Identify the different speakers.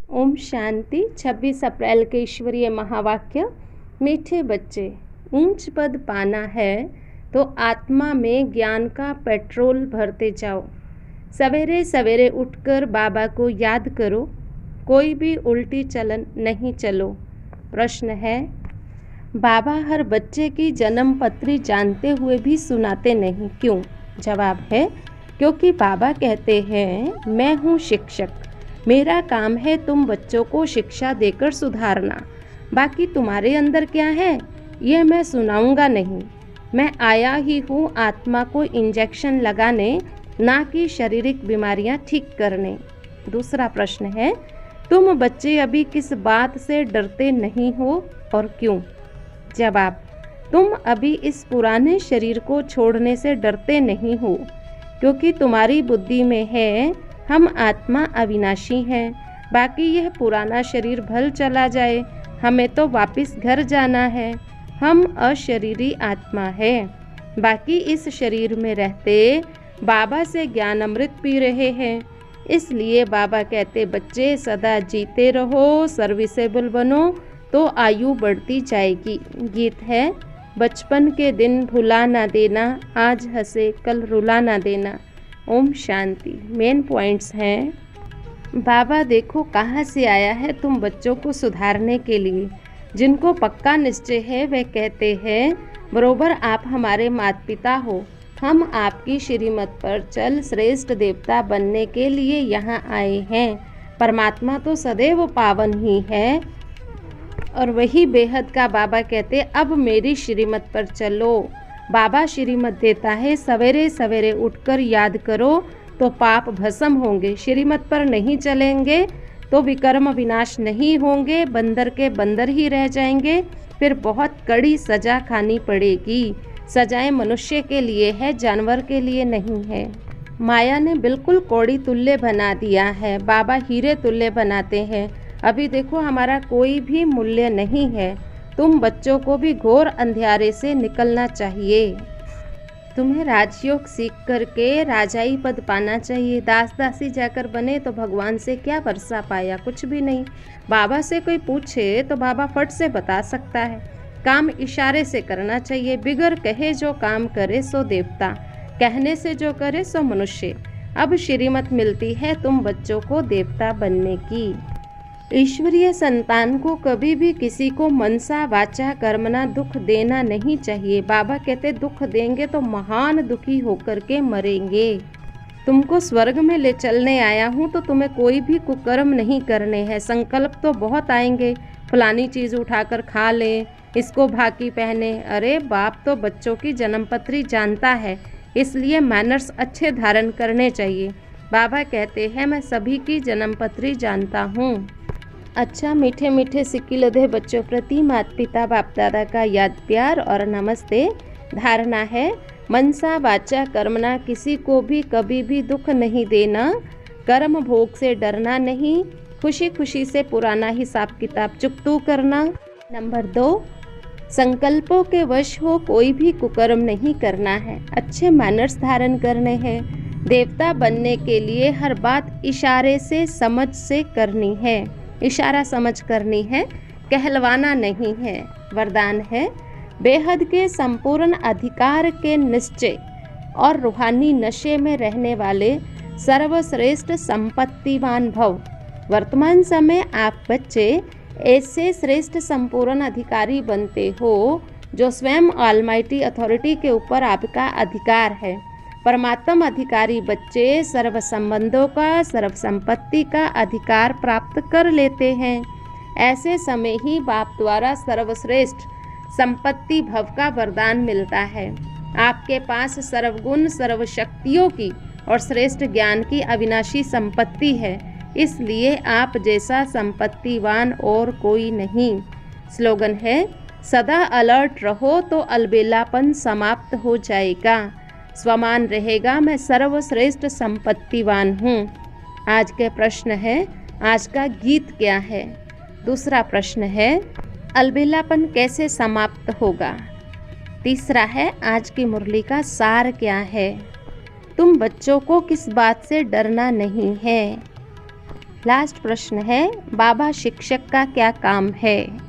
Speaker 1: ओम शांति। 26 अप्रैल के ईश्वरीय महावाक्य। मीठे बच्चे, ऊंच पद पाना है तो आत्मा में ज्ञान का पेट्रोल भरते जाओ। सवेरे सवेरे उठकर बाबा को याद करो, कोई भी उल्टी चलन नहीं चलो। प्रश्न है, बाबा हर बच्चे की जन्म पत्री जानते हुए भी सुनाते नहीं, क्यों? जवाब है, क्योंकि बाबा कहते हैं मैं हूँ शिक्षक, मेरा काम है तुम बच्चों को शिक्षा देकर सुधारना। बाकी तुम्हारे अंदर क्या है ये मैं सुनाऊंगा नहीं। मैं आया ही हूँ आत्मा को इंजेक्शन लगाने, ना कि शारीरिक बीमारियाँ ठीक करने। दूसरा प्रश्न है, तुम बच्चे अभी किस बात से डरते नहीं हो और क्यों? जवाब, तुम अभी इस पुराने शरीर को छोड़ने से डरते नहीं हो, क्योंकि तुम्हारी बुद्धि में है हम आत्मा अविनाशी हैं। बाकी यह पुराना शरीर भल चला जाए, हमें तो वापस घर जाना है। हम अशरीरी आत्मा है। बाकी इस शरीर में रहते बाबा से ज्ञान अमृत पी रहे हैं। इसलिए बाबा कहते बच्चे सदा जीते रहो, सर्विसेबल बनो तो आयु बढ़ती जाएगी। गीत है, बचपन के दिन भुला ना देना, आज हंसे कल रुला ना देना। ओम शांति। मेन पॉइंट्स हैं, बाबा देखो कहाँ से आया है तुम बच्चों को सुधारने के लिए। जिनको पक्का निश्चय है वे कहते हैं बरोबर आप हमारे माता पिता हो, हम आपकी श्रीमत पर चल श्रेष्ठ देवता बनने के लिए यहाँ आए हैं। परमात्मा तो सदैव पावन ही है और वही बेहद का बाबा कहते अब मेरी श्रीमत पर चलो। बाबा श्रीमत देता है सवेरे सवेरे उठकर याद करो तो पाप भस्म होंगे। श्रीमत पर नहीं चलेंगे तो विकर्म विनाश नहीं होंगे, बंदर के बंदर ही रह जाएंगे। फिर बहुत कड़ी सजा खानी पड़ेगी। सजाएं मनुष्य के लिए है, जानवर के लिए नहीं है। माया ने बिल्कुल कौड़ी तुल्य बना दिया है, बाबा हीरे तुल्य बनाते हैं। अभी देखो हमारा कोई भी मूल्य नहीं है। तुम बच्चों को भी घोर अंधियारे से निकलना चाहिए। तुम्हें राजयोग सीख करके राजाई पद पाना चाहिए। दास दासी जाकर बने तो भगवान से क्या वर्षा पाया? कुछ भी नहीं। बाबा से कोई पूछे तो बाबा फट से बता सकता है। काम इशारे से करना चाहिए। बिगर कहे जो काम करे सो देवता, कहने से जो करे सो मनुष्य। अब श्रीमत मिलती है तुम बच्चों को देवता बनने की। ईश्वरीय संतान को कभी भी किसी को मनसा वाचा कर्मना दुख देना नहीं चाहिए। बाबा कहते दुख देंगे तो महान दुखी होकर के मरेंगे। तुमको स्वर्ग में ले चलने आया हूँ तो तुम्हें कोई भी कुकर्म नहीं करने हैं। संकल्प तो बहुत आएंगे, फलानी चीज़ उठाकर खा लें, इसको भाकी पहने। अरे बाप तो बच्चों की जन्मपत्री जानता है, इसलिए मैनर्स अच्छे धारण करने चाहिए। बाबा कहते हैं मैं सभी की जन्मपत्री जानता हूँ। अच्छा मीठे मीठे सिक्की लधे बच्चों प्रति माता पिता बाप दादा का याद प्यार और नमस्ते। धारणा है, मनसा वाचा कर्मना किसी को भी कभी भी दुख नहीं देना, कर्म भोग से डरना नहीं, खुशी खुशी से पुराना हिसाब किताब चुकतू करना। नंबर 2, संकल्पों के वश हो कोई भी कुकर्म नहीं करना है, अच्छे मैनर्स धारण करने हैं। देवता बनने के लिए हर बात इशारे से समझ से करनी है, इशारा समझ करनी है, कहलवाना नहीं है। वरदान है, बेहद के संपूर्ण अधिकार के निश्चय और रूहानी नशे में रहने वाले सर्वश्रेष्ठ संपत्तिवान भव। वर्तमान समय आप बच्चे ऐसे श्रेष्ठ संपूर्ण अधिकारी बनते हो जो स्वयं ऑलमाइटी अथॉरिटी के ऊपर आपका अधिकार है। परमात्म अधिकारी बच्चे सर्व संबंधों का, सर्व संपत्ति का अधिकार प्राप्त कर लेते हैं। ऐसे समय ही बाप द्वारा सर्वश्रेष्ठ संपत्ति भव का वरदान मिलता है। आपके पास सर्वगुण सर्व शक्तियों की और श्रेष्ठ ज्ञान की अविनाशी संपत्ति है, इसलिए आप जैसा संपत्तिवान और कोई नहीं। स्लोगन है, सदा अलर्ट रहो तो अलबेलापन समाप्त हो जाएगा। स्वमान रहेगा मैं सर्वश्रेष्ठ संपत्तिवान हूँ। आज के प्रश्न है, आज का गीत क्या है? दूसरा प्रश्न है, अलबेलापन कैसे समाप्त होगा? तीसरा है, आज की मुरली का सार क्या है? तुम बच्चों को किस बात से डरना नहीं है? लास्ट प्रश्न है, बाबा शिक्षक का क्या काम है?